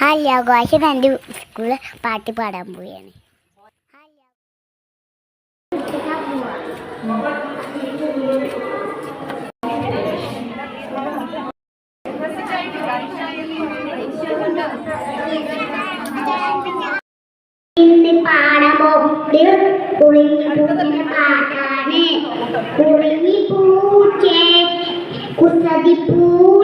ആഘോഷം എൻ്റെ സ്കൂളിൽ പാട്ട് പാടാൻ പോവുകയാണ്. ഇന്ന് പാടമൊക്കെ കുളിഞ്ഞ പാട്ടാണ്. കുളിഞ്ഞി പൂച്ചേ കുസതി പൂ